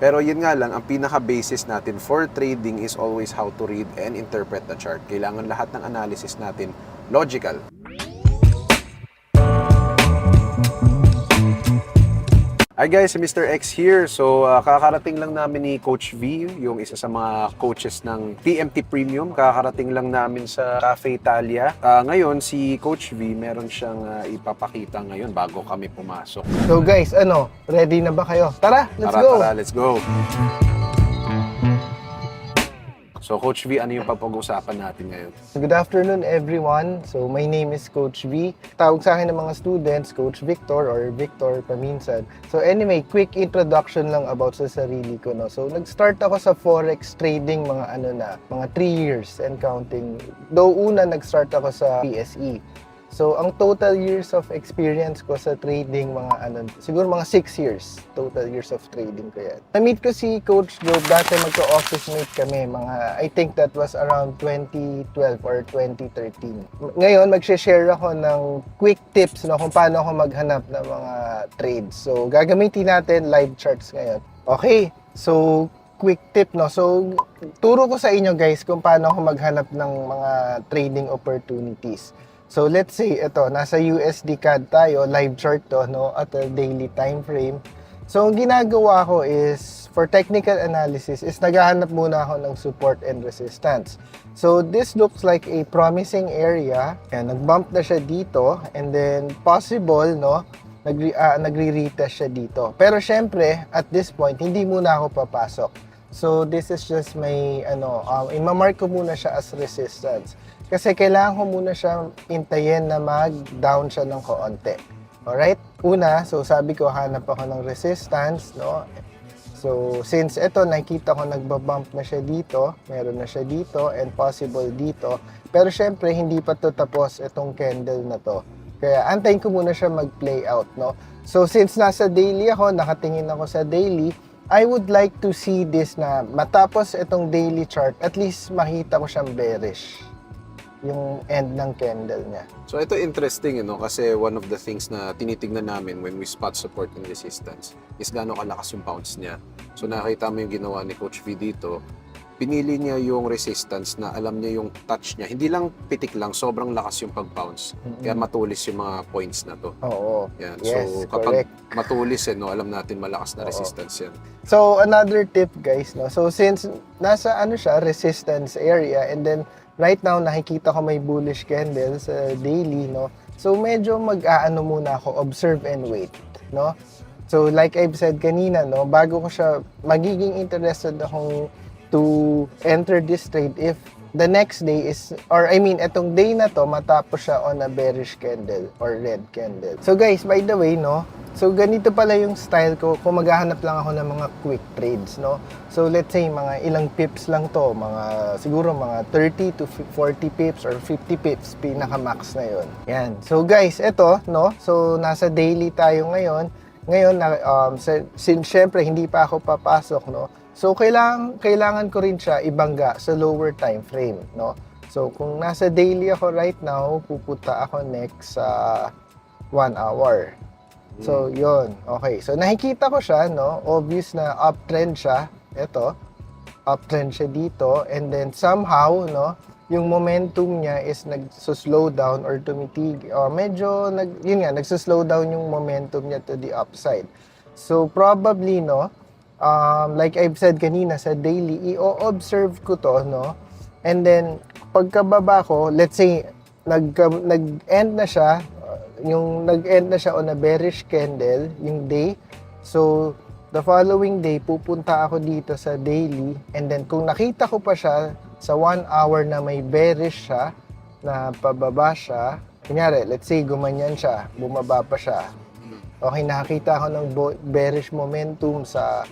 Pero yun nga lang, ang pinaka-basis natin for trading is always how to read and interpret the chart. Kailangan lahat ng analysis natin logical. Hi guys, Mr. X here. So, kakarating lang namin ni Coach V, yung isa sa mga coaches ng TMT Premium. Kakarating lang namin sa Cafe Italia. Ngayon, si Coach V, meron siyang ipapakita ngayon bago kami pumasok. So guys, ready na ba kayo? Tara, let's go! Tara, let's go! So, Coach V, ano yung pag-uusapan natin ngayon? Good afternoon everyone. So my name is Coach V. Tawag sa akin ng mga students, Coach Victor or Victor paminsan. So anyway, quick introduction lang about sa sarili ko, no. So nag-start ako sa forex trading mga 3 years and counting. Though una nag-start ako sa PSE. So ang total years of experience ko sa trading siguro mga 6 years. Total years of trading ko yan. Na-meet ko si Coach Joe, dati magka-office mate kami, I think that was around 2012 or 2013. Ngayon, mag-share ako ng quick tips, no, kung paano ako maghanap ng mga trades. So gagamitin natin live charts ngayon. Okay, so quick tip, no. So turo ko sa inyo guys kung paano ako maghanap ng mga trading opportunities. So let's say nasa USD CAD tayo, live chart to, no, at a daily time frame. So ang ginagawa ko is for technical analysis is naghahanap muna ako ng support and resistance. So this looks like a promising area. Yan, nag-bump na siya dito and then possible, no, nagre-retest siya dito. Pero syempre, at this point hindi muna ako papasok. So this is just my i-mark ko muna siya as resistance. Kasi kailangan ko muna siya intayin na mag-down siya ng kaunti. Alright? Una, so sabi ko, hanap ako ng resistance, no? So, since nakita ko nagbabump na siya dito, meron na siya dito, and possible dito. Pero syempre, hindi pa to tapos itong candle na to. Kaya, antayin ko muna siya mag-play out, no? So, since nasa daily ako, nakatingin ako sa daily, I would like to see this na matapos itong daily chart, at least makita ko siyang bearish yung end ng candle niya. So ito interesting, kasi one of the things na tinitignan namin when we spot support and resistance is gaano kalakas yung bounce niya. So nakita mo yung ginawa ni Coach V dito, pinili niya yung resistance na alam niya yung touch niya. Hindi lang pitik lang, sobrang lakas yung pag-bounce. Kaya matulis yung mga points na to. Oo. Yan. Yes, so kapag correct. matulis, alam natin malakas na resistance yan. So another tip guys, no. So since nasa siya, resistance area, and then right now nakikita ko may bullish candle sa daily, no. So medyo muna ako, observe and wait, no. So like I've said kanina, no, bago ko siya magiging interested akong to enter this trade if the next day is, or I mean, etong day na to, matapos siya on a bearish candle or red candle. So guys, by the way, no, so ganito pala yung style ko kung maghahanap lang ako ng mga quick trades, no. So let's say mga ilang pips lang to, siguro mga 30 to 40 pips or 50 pips, pinaka-max na yon. Yan. So guys, no, so nasa daily tayo ngayon. Ngayon, since syempre hindi pa ako papasok, no, so kailangan ko rin siya ibangga sa lower time frame, no. So kung nasa daily ako right now, pupunta ako next sa 1 hour. So yon. Okay. So nakikita ko siya, no. Obvious na uptrend siya. Uptrend siya dito, and then somehow, no, yung momentum niya is nagso-slow down or tumitig, or medyo nagso-slow down yung momentum niya to the upside. So probably, no, like I've said kanina sa daily, i-observe ko to, no, and then pagkababa ko, let's say nag-end na siya, nag-end na siya on a bearish candle yung day. So the following day, pupunta ako dito sa daily, and then kung nakita ko pa siya sa 1 hour na may bearish siya, na pababa siya, kunyari, let's say gumanyan siya, bumaba pa siya. Okay, nakakita ako ng bearish momentum sa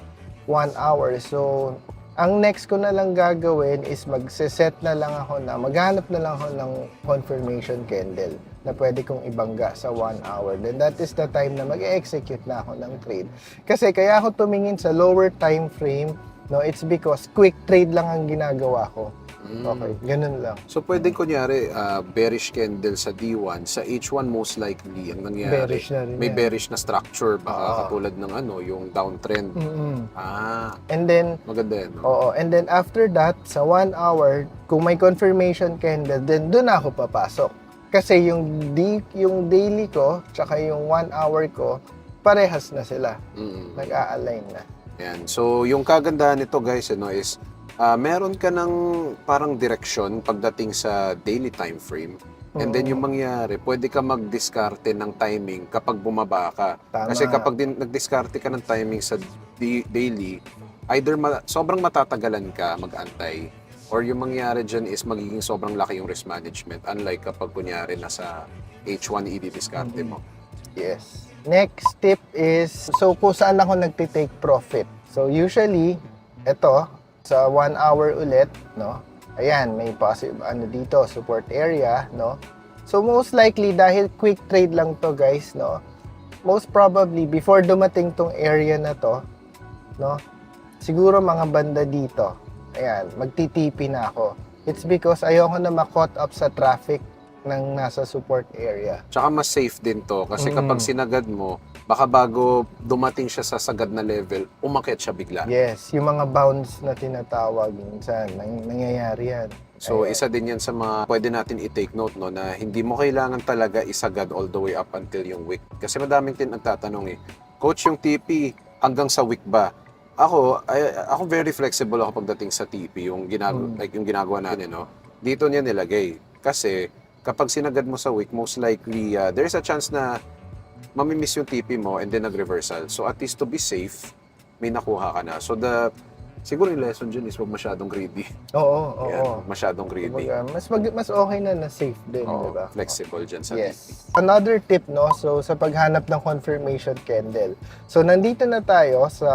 1 hour. So, ang next ko na lang gagawin is magse-set na lang ako maghanap na lang ako ng confirmation candle na pwede kong ibangga sa 1 hour. Then that is the time na mag-execute na ako ng trade. Kasi kaya ako tumingin sa lower time frame, no, it's because quick trade lang ang ginagawa ko. Okay, ganun lang. So pwedeng kunyari bearish candle sa D1, sa H1 most likely ang nangyari Bearish na rin may yan. bearish na structure baka katulad ng yung downtrend. And then, Maganda yan, no? oo, and then after that, sa 1 hour, kung may confirmation candle, then doon ako papasok. Kasi yung daily ko, tsaka yung 1 hour ko, parehas na sila. Mm. Nag-a-align na. Yan. So, yung kagandahan nito guys, is meron ka ng parang direksyon pagdating sa daily time frame. And then yung mangyari, pwede ka mag-diskarte ng timing kapag bumaba ka. Tama. Kasi kapag nag-diskarte ka ng timing sa daily, either sobrang matatagalan ka mag-antay, or yung mangyari dyan is magiging sobrang laki yung risk management. Unlike kapag kunyari nasa H1 i-diskarte mo. Yes. Next tip is, so kung saan ako nagtitake profit. So usually, ito, sa 1 hour ulit, no? Ayan, may dito, support area, no? So most likely, dahil quick trade lang to guys, no? Most probably, before dumating tong area na to, no? Siguro mga banda dito, ayan, magtitipi na ako. It's because ayoko na ma-caught up sa traffic ng nasa support area. Tsaka mas safe din to kasi kapag sinagad mo, baka bago dumating siya sa sagad na level, umakyat siya bigla. Yes, yung mga bounce na tinatawag minsan, nangyayari yan. So, Ayan. isa din yan sa mga pwede natin i-take note, no, na hindi mo kailangan talaga isagad all the way up until yung wick. Kasi madaming din nagtatanong Coach, yung TP, hanggang sa wick ba? Ako very flexible ako pagdating sa TP, yung like yung ginagawa natin, no? Dito niya nilagay. Kasi, kapag sinagad mo sa wick, most likely, there's a chance na mamimiss yung TP mo and then nag-reversal. So at least to be safe, may nakuha ka na. So siguro yung lesson dyan is huwag masyadong greedy. Oo. Yan, masyadong greedy. Kumbaga, mas okay na safe din, Oo, di ba? flexible dyan sa Yes. TP. Another tip, no? So, sa paghanap ng confirmation candle. So, nandito na tayo sa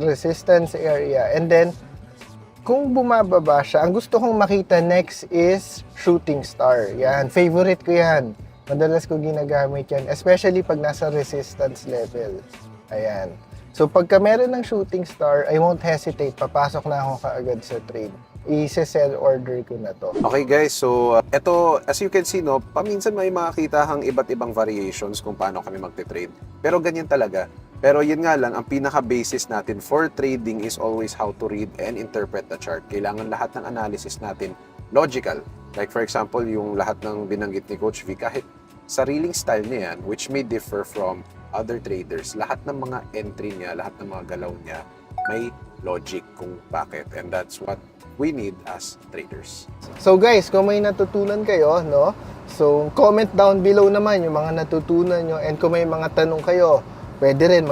resistance area. And then, kung bumababa siya, ang gusto kong makita next is shooting star. Yan, favorite ko yan. Madalas ko ginagamit yan, especially pag nasa resistance level. Ayan. So, pagka meron ng shooting star, I won't hesitate. Papasok na ako kaagad sa trade. I-sell order ko na to. Okay guys, so ito, as you can see, no, paminsan may makakita kang iba't ibang variations kung paano kami magte-trade. Pero ganyan talaga. Pero yun nga lang, ang pinaka-basis natin for trading is always how to read and interpret the chart. Kailangan lahat ng analysis natin logical. Like for example, yung lahat ng binanggit ni Coach V, kahit sariling style niya yan, which may differ from other traders, lahat ng mga entry niya, lahat ng mga galaw niya, may logic kung bakit. And that's what we need as traders. So guys, kung may natutunan kayo, no? So comment down below naman yung mga natutunan nyo, and kung may mga tanong kayo, pwede rin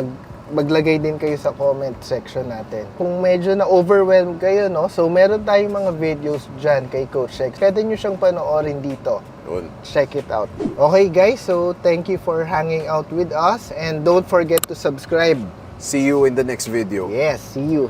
maglagay din kayo sa comment section natin. Kung medyo na-overwhelmed kayo, no? So meron tayong mga videos dyan kay Coach X. Pwede nyo siyang panoorin dito. Yun. Check it out. Okay guys, so thank you for hanging out with us, and don't forget to subscribe. See you in the next video. Yes, see you.